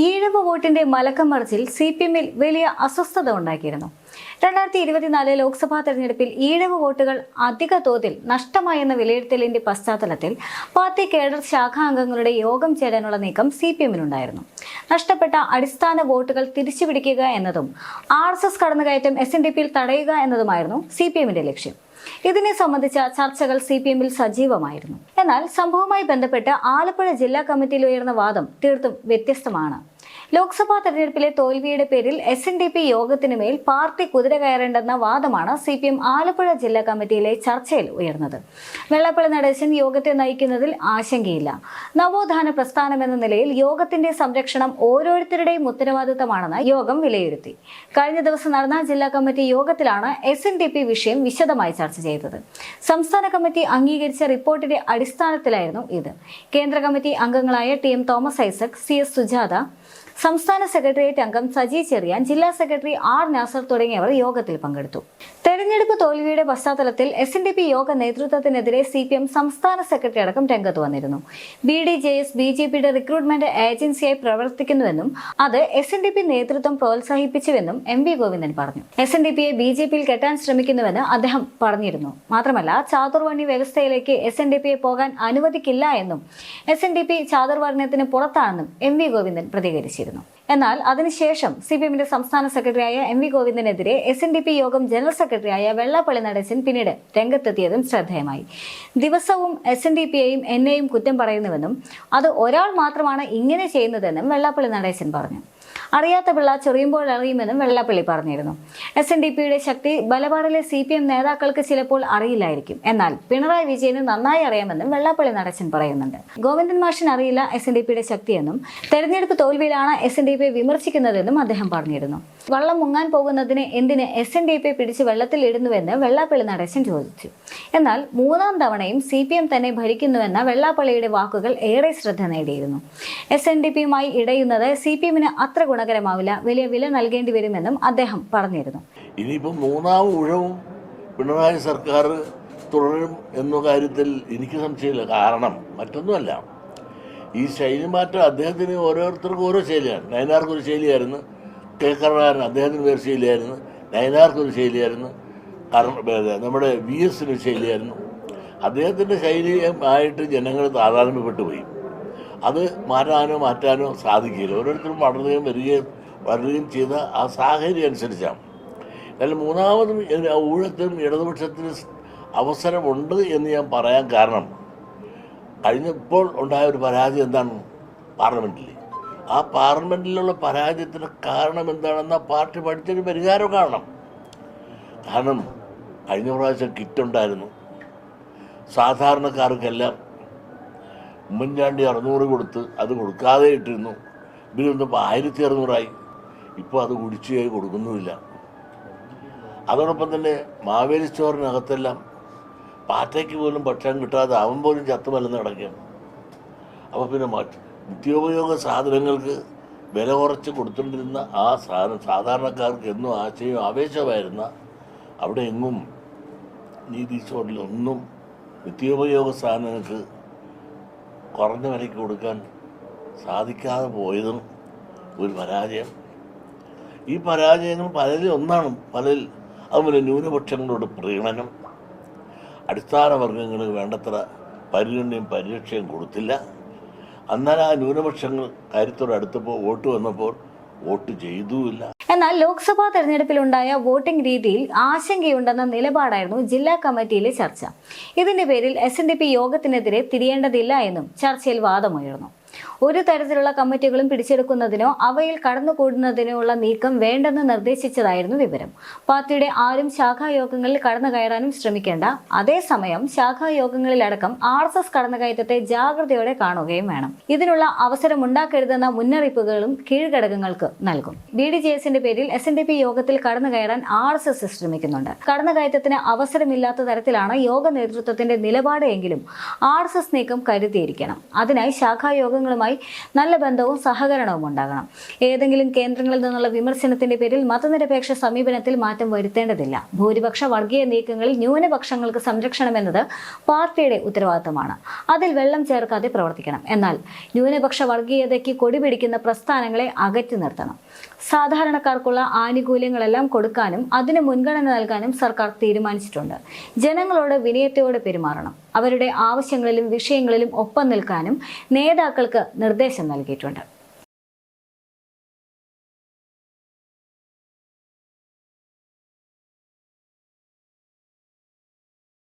ഈഴവ വോട്ടിന്റെ മലക്കം മറിച്ചിൽ CPM-ൽ വലിയ അസ്വസ്ഥത ഉണ്ടാക്കിയിരുന്നു. 2024 ലോക്സഭാ തെരഞ്ഞെടുപ്പിൽ ഈഴവ വോട്ടുകൾ അധിക തോതിൽ നഷ്ടമായെന്ന വിലയിരുത്തലിന്റെ പശ്ചാത്തലത്തിൽ പാർട്ടി കേഡർ ശാഖാംഗങ്ങളുടെ യോഗം ചേരാനുള്ള നീക്കം CPM-നുണ്ടായിരുന്നു. നഷ്ടപ്പെട്ട അടിസ്ഥാന വോട്ടുകൾ തിരിച്ചുപിടിക്കുക എന്നതും RSS കടന്നുകയറ്റം SNDP-യിൽ തടയുക എന്നതുമായിരുന്നു CPM-ന്റെ ലക്ഷ്യം. ഇതിനെ സംബന്ധിച്ച ചർച്ചകൾ CPM-ൽ സജീവമായിരുന്നു. എന്നാൽ സംഭവവുമായി ബന്ധപ്പെട്ട് ആലപ്പുഴ ജില്ലാ കമ്മിറ്റിയിൽ ഉയർന്ന വാദം തീർത്തും വ്യത്യസ്തമാണ്. ലോക്സഭാ തെരഞ്ഞെടുപ്പിലെ തോൽവിയുടെ പേരിൽ SNDP യോഗത്തിനു മേൽ പാർട്ടി കുതിര കയറേണ്ടെന്ന വാദമാണ് CPM ആലപ്പുഴ ജില്ലാ കമ്മിറ്റിയിലെ ചർച്ചയിൽ ഉയർന്നത്. വെള്ളാപ്പള്ളി നടേശൻ യോഗത്തെ നയിക്കുന്നതിൽ ആശങ്കയില്ല. നവോത്ഥാന പ്രസ്ഥാനമെന്ന നിലയിൽ യോഗത്തിന്റെ സംരക്ഷണം ഓരോരുത്തരുടെയും ഉത്തരവാദിത്തമാണെന്ന് യോഗം വിലയിരുത്തി. കഴിഞ്ഞ ദിവസം നടന്ന ജില്ലാ കമ്മിറ്റി യോഗത്തിലാണ് SNDP വിഷയം വിശദമായി ചർച്ച ചെയ്തത്. സംസ്ഥാന കമ്മിറ്റി അംഗീകരിച്ച റിപ്പോർട്ടിന്റെ അടിസ്ഥാനത്തിലായിരുന്നു ഇത്. കേന്ദ്ര കമ്മിറ്റി അംഗങ്ങളായ TM Thomas Isaac, CS Sujatha, സംസ്ഥാന സെക്രട്ടേറിയറ്റ് അംഗം സജി ചെറിയാൻ, ജില്ലാ സെക്രട്ടറി R നാസർ തുടങ്ങിയവർ യോഗത്തിൽ പങ്കെടുത്തു. തെരഞ്ഞെടുപ്പ് തോൽവിയുടെ പശ്ചാത്തലത്തിൽ SNDP യോഗ നേതൃത്വത്തിനെതിരെ CPM സംസ്ഥാന സെക്രട്ടറി അടക്കം രംഗത്ത് വന്നിരുന്നു. BDJS BJPയുടെ റിക്രൂട്ട്മെന്റ് ഏജൻസിയായി പ്രവർത്തിക്കുന്നുവെന്നും അത് SNDP നേതൃത്വം പ്രോത്സാഹിപ്പിച്ചുവെന്നും MV ഗോവിന്ദൻ പറഞ്ഞു. SNDPയെ BJPയിൽ കെട്ടാൻ ശ്രമിക്കുന്നുവെന്ന് അദ്ദേഹം പറഞ്ഞിരുന്നു. മാത്രമല്ല, ചാതുർവർണ്ണ വ്യവസ്ഥയിലേക്ക് SNDPയെ പോകാൻ അനുവദിക്കില്ല എന്നും SNDP ചാതുർവർണ്ണയത്തിന് പുറത്താണെന്നും MV ഗോവിന്ദൻ പ്രതികരിച്ചിരുന്നു. എന്നാൽ അതിനുശേഷം CPM-ന്റെ സംസ്ഥാന സെക്രട്ടറിയായ MV ഗോവിന്ദനെതിരെ SNDP യോഗം ജനറൽ സെക്രട്ടറിയായ വെള്ളാപ്പള്ളി നടേശൻ പിന്നീട് രംഗത്തെത്തിയതും ശ്രദ്ധേയമായി. ദിവസവും SNDPയെയും എന്നെയും കുറ്റം പറയുന്നുവെന്നും അത് ഒരാൾ മാത്രമാണ് ഇങ്ങനെ ചെയ്യുന്നതെന്നും വെള്ളാപ്പള്ളി നടേശൻ പറഞ്ഞു. അറിയാത്ത പിള്ള ചൊറിയുമ്പോൾ അറിയുമെന്നും വെള്ളാപ്പള്ളി പറഞ്ഞിരുന്നു. SNDPയുടെ ശക്തി ബലപാടിലെ CPM നേതാക്കൾക്ക് ചിലപ്പോൾ അറിയില്ലായിരിക്കും. എന്നാൽ പിണറായി വിജയന് നന്നായി അറിയാമെന്നും വെള്ളാപ്പള്ളി നടേശൻ പറയുന്നുണ്ട്. ഗോവിന്ദൻ മാഷിന് അറിയില്ല SNDPയുടെ ശക്തിയെന്നും തെരഞ്ഞെടുപ്പ് തോൽവിയിലാണ് SNDPയെ വിമർശിക്കുന്നതെന്നും അദ്ദേഹം പറഞ്ഞിരുന്നു. വള്ളം മുങ്ങാൻ പോകുന്നതിന് എന്തിന് SNDPയെ പിടിച്ച് വെള്ളത്തിൽ ഇടുന്നുവെന്ന് വെള്ളാപ്പള്ളി നടേശൻ ചോദിച്ചു. എന്നാൽ മൂന്നാം തവണയും CPM തന്നെ ഭരിക്കുന്നുവെന്ന വെള്ളാപ്പള്ളിയുടെ വാക്കുകൾ ഏറെ ശ്രദ്ധ നേടിയിരുന്നു. SNDPയുമായി ഇടയുന്നത് CPM-ന് അത്ര ഗുണകരമാവില്ല, വലിയ വില നൽകേണ്ടി വരുമെന്നും അദ്ദേഹം പറഞ്ഞിരുന്നു. ഇനിയിപ്പോൾ മൂന്നാം ഊഴവും പിണറായി സർക്കാർ തുടരും എന്ന കാര്യത്തിൽ എനിക്ക് സംശയമില്ല. കാരണം മറ്റൊന്നുമല്ല, ഈ ശൈലി മാറ്റം അദ്ദേഹത്തിന് ഓരോരുത്തർക്കും ഓരോ ശൈലിയാണ്. നയനാർക്കൊരു ശൈലിയായിരുന്നു, കരുണാകരൻ അദ്ദേഹത്തിന് വേറെ ശൈലിയായിരുന്നു, നയനാർക്കൊരു ശൈലിയായിരുന്നു, നമ്മുടെ VS-ന് ശൈലിയായിരുന്നു. അദ്ദേഹത്തിൻ്റെ ശൈലിയുമായിട്ട് ജനങ്ങൾ താതാത്മ്യപ്പെട്ടു പോയി. അത് മാറ്റാനോ സാധിക്കില്ല. ഓരോരുത്തരും വളരുകയും ചെയ്ത ആ സാഹചര്യം അനുസരിച്ചാണ്. എന്നാൽ മൂന്നാമതും ഊഴത്തിനും ഇടതുപക്ഷത്തിന് അവസരമുണ്ട് എന്ന് ഞാൻ പറയാൻ കാരണം, കഴിഞ്ഞപ്പോൾ ഉണ്ടായ ഒരു പരാജയം എന്താണ്? പാർലമെൻറ്റിൽ. ആ പാർലമെൻറ്റിലുള്ള പരാജയത്തിന് കാരണം എന്താണെന്ന പാർട്ടി പഠിച്ചൊരു പരിഹാരം കാണണം. കാരണം കഴിഞ്ഞ പ്രാവശ്യം കിറ്റുണ്ടായിരുന്നു, സാധാരണക്കാർക്കെല്ലാം ഉമ്മൻചാണ്ടി 600 കൊടുത്ത് അത് കൊടുക്കാതെ ഇട്ടിരുന്നു. ഇവരൊന്നിപ്പോൾ 1600 ഇപ്പോൾ അത് കുടിശ്ശികയായി കൊടുക്കുന്നുമില്ല. അതോടൊപ്പം തന്നെ മാവേലി സ്റ്റോറിനകത്തെല്ലാം പാറ്റയ്ക്ക് പോലും ഭക്ഷണം കിട്ടാതെ അവൻ പോലും ചത്തുമല്ലെന്ന് കിടക്കുകയാണ്. അപ്പോൾ പിന്നെ നിത്യോപയോഗ സാധനങ്ങൾക്ക് വില കുറച്ച് കൊടുത്തുകൊണ്ടിരുന്ന ആ സാധാരണക്കാർക്ക് എന്നും ആശയവും ആവേശമായിരുന്ന അവിടെ എങ്ങും നീതി സ്റ്റോറിലൊന്നും നിത്യോപയോഗ സാധനങ്ങൾക്ക് കുറഞ്ഞ വിലയ്ക്ക് കൊടുക്കാൻ സാധിക്കാതെ പോയതും ഒരു പരാജയം. ഈ പരാജയങ്ങൾ പലരിൽ ഒന്നാണ്. അതുപോലെ ന്യൂനപക്ഷങ്ങളോട് പ്രീണനം, അടിസ്ഥാന വർഗങ്ങൾക്ക് വേണ്ടത്ര പരിഗണനയും പരിരക്ഷയും കൊടുത്തില്ല. എന്നാൽ ആ ന്യൂനപക്ഷങ്ങൾ കാര്യത്തോട് അടുത്തപ്പോൾ വോട്ട് വന്നപ്പോൾ വോട്ട് ചെയ്തുമില്ല. എന്നാൽ ലോക്സഭാ തെരഞ്ഞെടുപ്പിലുണ്ടായ വോട്ടിംഗ് രീതിയിൽ ആശങ്കയുണ്ടെന്ന നിലപാടായിരുന്നു ജില്ലാ കമ്മിറ്റിയിലെ ചർച്ച. ഇതിന്റെ പേരിൽ SNDP യോഗത്തിനെതിരെ തിരിയേണ്ടതില്ല എന്നും ചർച്ചയിൽ വാദമുയർന്നു. ഒരു തരത്തിലുള്ള കമ്മിറ്റികളും പിടിച്ചെടുക്കുന്നതിനോ അവയിൽ കടന്നുകൂടുന്നതിനോ ഉള്ള നീക്കം വേണ്ടെന്ന് നിർദ്ദേശിച്ചതായിരുന്നു വിവരം. പാർട്ടിയുടെ ആരും ശാഖായോഗങ്ങളിൽ കടന്നു കയറാനും ശ്രമിക്കേണ്ട, അതേസമയം ശാഖായോഗങ്ങളിലടക്കം RSS കടന്നുകയറ്റത്തെ ജാഗ്രതയോടെ കാണുകയും വേണം. ഇതിനുള്ള അവസരം ഉണ്ടാക്കരുതെന്ന മുന്നറിയിപ്പുകളും കീഴ്ഘടകങ്ങൾക്ക് നൽകും. BDJS-ന്റെ പേരിൽ SNDP യോഗത്തിൽ കടന്നു കയറാൻ RSS ശ്രമിക്കുന്നുണ്ട്. കടന്നുകയറ്റത്തിന് അവസരമില്ലാത്ത തരത്തിലാണ് യോഗ നേതൃത്വത്തിന്റെ നിലപാട് എങ്കിലും RSS നീക്കം കരുതിയിരിക്കണം. അതിനായി ശാഖായോഗങ്ങളുമായി നേതാക്കളുമായി നല്ല ബന്ധവും സഹകരണവും ഉണ്ടാകണം. ഏതെങ്കിലും കേന്ദ്രങ്ങളിൽ നിന്നുള്ള വിമർശനത്തിന്റെ പേരിൽ മതനിരപേക്ഷ സമീപനത്തിൽ മാറ്റം വരുത്തേണ്ടതില്ല. ഭൂരിപക്ഷ വർഗീയ നീക്കങ്ങളിൽ ന്യൂനപക്ഷങ്ങൾക്ക് സംരക്ഷണം എന്നത് പാർട്ടിയുടെ ഉത്തരവാദിത്തമാണ്. അതിൽ വെള്ളം ചേർക്കാതെ പ്രവർത്തിക്കണം. എന്നാൽ ന്യൂനപക്ഷ വർഗീയതയ്ക്ക് കൊടിപിടിക്കുന്ന പ്രസ്ഥാനങ്ങളെ അകറ്റി നിർത്തണം. സാധാരണക്കാർക്കുള്ള ആനുകൂല്യങ്ങളെല്ലാം കൊടുക്കാനും അതിന് മുൻഗണന നൽകാനും സർക്കാർ തീരുമാനിച്ചിട്ടുണ്ട്. ജനങ്ങളോട് വിനയത്തോടെ പെരുമാറണം. അവരുടെ ആവശ്യങ്ങളിലും വിഷയങ്ങളിലും ഒപ്പം നിൽക്കാനും നേതാക്കൾക്ക് നിർദ്ദേശം നൽകിയിട്ടുണ്ട്.